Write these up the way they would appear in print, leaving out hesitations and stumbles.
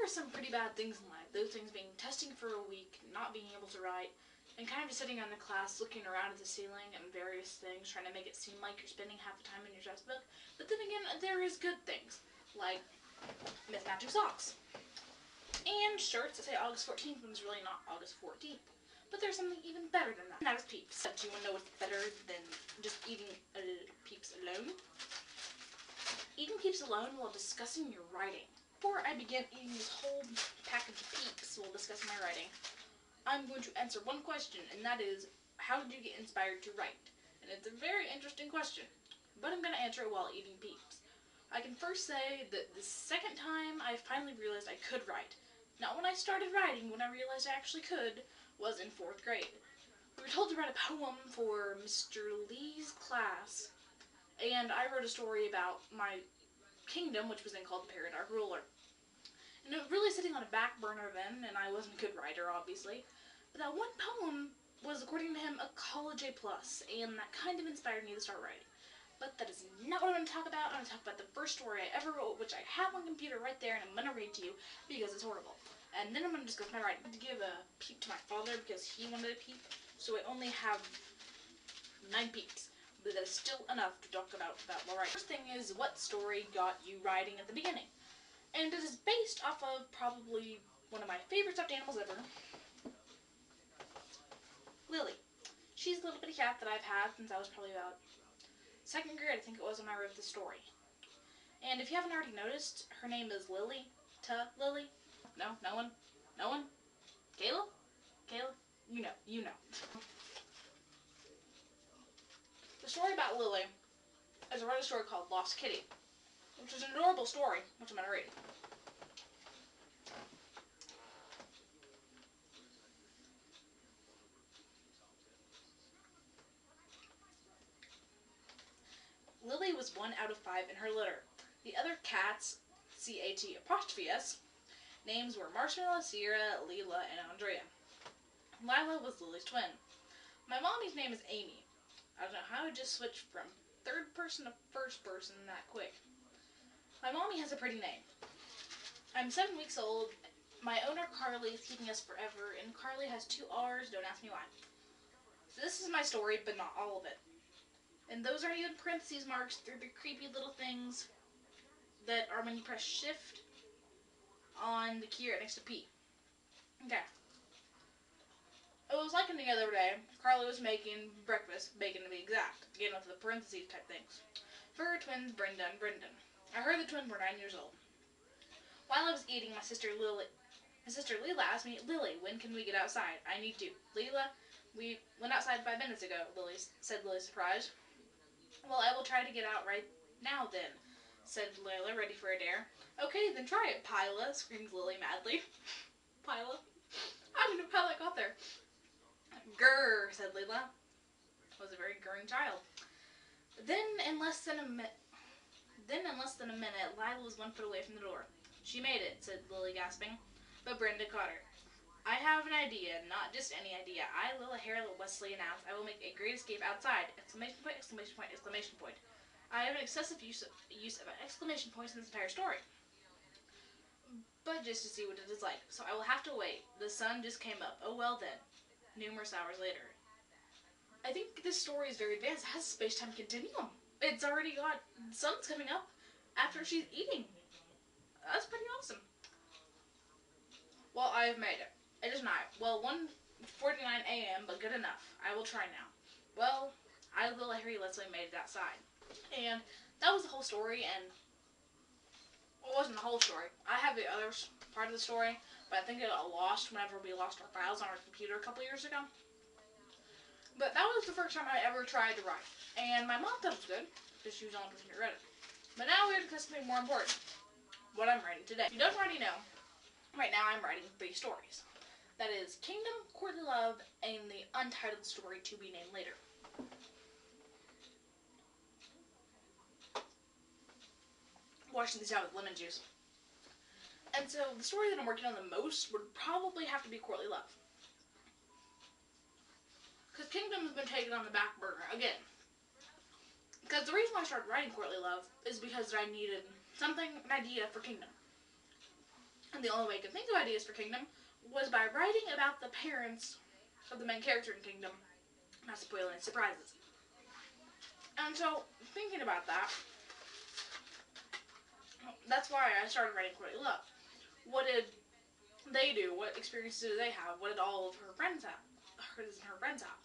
were some pretty bad things in life. Those things being testing for a week, not being able to write, and kind of just sitting in the class looking around at the ceiling and various things, trying to make it seem like you're spending half the time in your textbook. But then again, there is good things, like mismatching socks. And shirts that say August 14th when it's really not August 14th. But there's something even better than that. And that is Peeps. Do you want to know what's better than just eating Peeps alone? Eating Peeps alone while discussing your writing. Before I begin eating this whole package of Peeps while discussing my writing, I'm going to answer one question, and that is, how did you get inspired to write? And it's a very interesting question, but I'm going to answer it while eating Peeps. I can first say that the second time I finally realized I could write, not when I started writing, when I realized I actually could, was in 4th grade. We were told to write a poem for Mr. Lee's class, and I wrote a story about my kingdom, which was then called the Paradark Ruler. And it was really sitting on a back burner then, and I wasn't a good writer, obviously. But that one poem was, according to him, a college A+, and that kind of inspired me to start writing. But that is not what I'm going to talk about. I'm going to talk about the first story I ever wrote, which I have on computer right there, and I'm going to read to you, because it's horrible. And then I'm going to discuss my writing. To give a peep to my father, because he wanted a peep, so I only have 9 peeps. But that is still enough to talk about while writing. First thing is, what story got you writing at the beginning? And it is based off of probably one of my favorite stuffed animals ever, Lily. She's a little bitty cat that I've had since I was probably about 2nd grade, I think it was, when I wrote the story. And if you haven't already noticed, her name is Lily. Lily? No? No one? No one? Kayla? Kayla? You know. The story about Lily is I wrote a story called Lost Kitty, which is an adorable story, which I'm going to read. Lily was 1 out of 5 in her litter. The other cats, C-A-T''S, names were Marshmallow, Sierra, Leela, and Andrea. Lila was Lily's twin. My mommy's name is Amy. I don't know how I just switched from 3rd person to 1st person that quick. My mommy has a pretty name. I'm 7 weeks old. My owner, Carly, is keeping us forever, and Carly has 2 R's, don't ask me why. So this is my story, but not all of it. And those aren't even parentheses marks, they're the creepy little things that are when you press shift on the key right next to P. Okay. It was like the other day, Carly was making breakfast, bacon to be exact, again with the parentheses type things, for her twins Brenda and Brendan. I heard the twins were 9 years old. While I was eating, my sister Leela asked me, Lily, when can we get outside? I need to. Leela, we went outside 5 minutes ago, said Lily, surprised. Well, I will try to get out right now then, said Leila, ready for a dare. Okay, then try it, Pila, screamed Lily madly. Pila? I don't know how that got there. Grrr, said Leela. Was a very grurring child. Then, in less than a minute, Lila was 1 foot away from the door. She made it, said Lily, gasping. But Brenda caught her. I have an idea, not just any idea. I, Lila Harold Wesley, announced I will make a great escape outside! Exclamation point, exclamation point, exclamation point. I have an excessive use of exclamation points in this entire story. But just to see what it is like. So I will have to wait. The sun just came up. Oh well then. Numerous hours later. I think this story is very advanced. It has a space-time continuum. It's already got the sun's coming up after she's eating. That's pretty awesome. Well, I have made it. It is night. Well, 1:49 a.m., but good enough. I will try now. Well, I, Lila Harry Leslie, made it outside. And that was the whole story, and it wasn't the whole story. I have the other part of the story, but I think it got lost whenever we lost our files on our computer a couple years ago. But that was the first time I ever tried to write. And my mom thought it was good, because she was the only person who read it. But now we're discussing something more important. What I'm writing today. If you don't already know, right now I'm writing 3 stories. That is Kingdom, Courtly Love, and the untitled story to be named later. Washing these down with lemon juice. And so the story that I'm working on the most would probably have to be Courtly Love. Because Kingdom has been taken on the back burner again. Because the reason why I started writing Courtly Love is because I needed an idea for Kingdom. And the only way I could think of ideas for Kingdom was by writing about the parents of the main character in Kingdom, not spoiling surprises. And so, thinking about that, that's why I started writing Courtney Love. What did they do? What experiences did they have? What did all of her friends have? Hers and her friends have?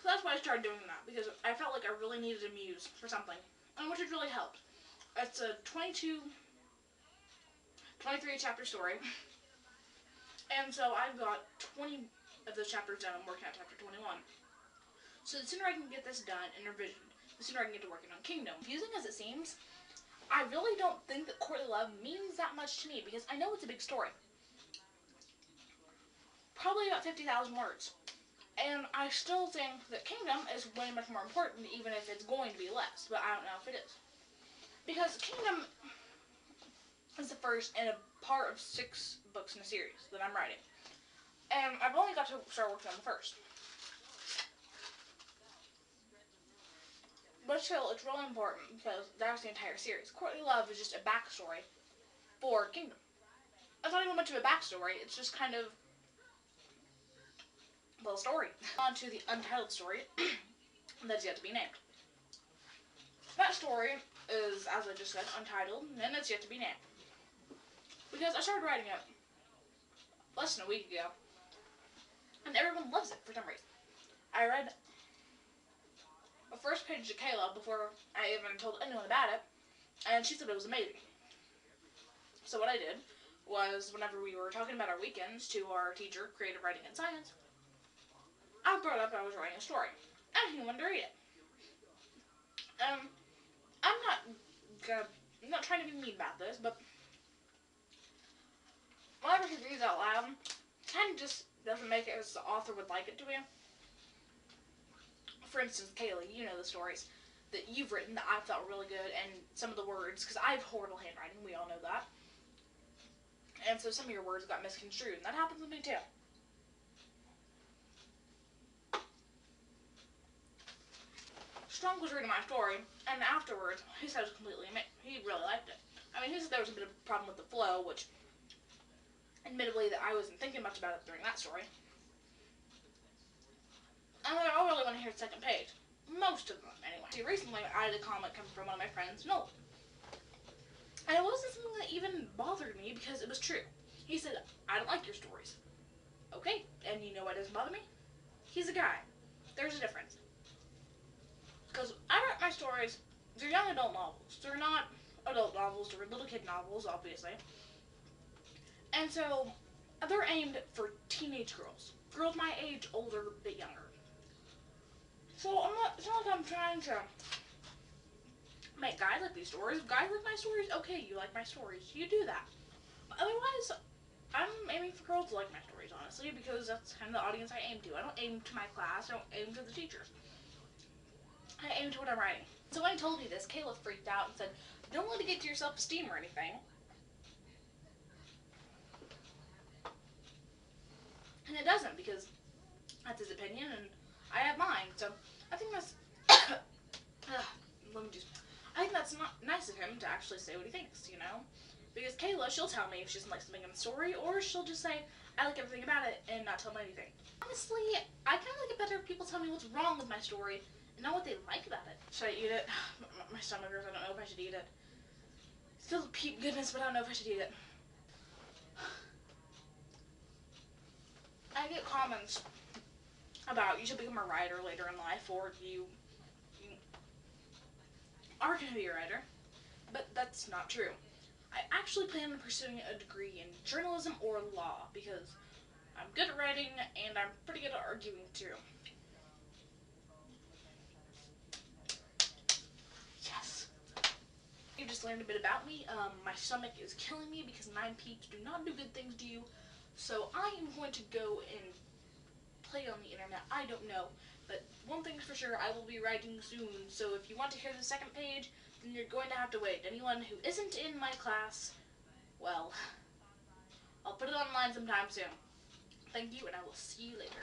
So that's why I started doing that, because I felt like I really needed a muse for something, and which has really helped. It's a 23 chapter story, and so I've got 20 of those chapters done. I'm working on chapter 21. So the sooner I can get this done and revisioned, the sooner I can get to working on Kingdom. Confusing as it seems, I really don't think that Courtney Love means that much to me, because I know it's a big story. Probably about 50,000 words. And I still think that Kingdom is way much more important, even if it's going to be less, but I don't know if it is. Because Kingdom is the first in a part of 6 books in a series that I'm writing. And I've only got to start working on the first. But still, it's really important because that's the entire series. Courtney Love is just a backstory for Kingdom. It's not even much of a backstory, it's just kind of a little story. On to the untitled story that's yet to be named. That story is, as I just said, untitled, and it's yet to be named. Because I started writing it less than a week ago, and everyone loves it for some reason. I read the first page to Kayla before I even told anyone about it, and she said it was amazing. So what I did was, whenever we were talking about our weekends to our teacher, Creative Writing and Science, I brought up I was writing a story, and he wanted to read it. I'm not trying to be mean about this, but whenever he reads out loud, kind of just doesn't make it as the author would like it to be. For instance, Kaylee, you know the stories that you've written that I felt really good, and some of the words, because I have horrible handwriting, we all know that. And so some of your words got misconstrued, and that happens with me too. Strong was reading my story, and afterwards, he said it was completely amazing. He really liked it. I mean, he said there was a bit of a problem with the flow, which, admittedly, that I wasn't thinking much about it during that story. And I all really want to hear the second page. Most of them, anyway. See, recently, I had a comment come from one of my friends, Noel. And it wasn't something that even bothered me, because it was true. He said, I don't like your stories. Okay, and you know why it doesn't bother me? He's a guy. There's a difference. Because I write my stories, they're young adult novels. They're not adult novels, they're little kid novels, obviously. And so, they're aimed for teenage girls. Girls my age, older, a bit younger. So, it's not like I'm trying to make guys like these stories. If guys like my stories, okay, you like my stories. You do that. But otherwise, I'm aiming for girls to like my stories, honestly, because that's kind of the audience I aim to. I don't aim to my class, I don't aim to the teachers. I aim to what I'm writing. So when I told you this, Kayla freaked out and said, don't let it get to your self-esteem or anything. And it doesn't, because that's his opinion and I have mine. So I think that's I think that's not nice of him to actually say what he thinks, you know? Because Kayla, she'll tell me if she doesn't like something in the story, or she'll just say, I like everything about it, and not tell me anything. Honestly, I kind of like it better if people tell me what's wrong with my story, and not what they like about it. Should I eat it? My stomach hurts, I don't know if I should eat it. It's filled with peep goodness, but I don't know if I should eat it. I get comments about you should become a writer later in life, or you are going to be a writer, but that's not true. I actually plan on pursuing a degree in journalism or law, because I'm good at writing, and I'm pretty good at arguing too. Yes! You just learned a bit about me. My stomach is killing me because 9 peeps do not do good things to you, so I am going to go and play on the internet. I don't know, but one thing's for sure, I will be writing soon, so if you want to hear the second page, then you're going to have to wait. Anyone who isn't in my class, well, I'll put it online sometime soon. Thank you, and I will see you later.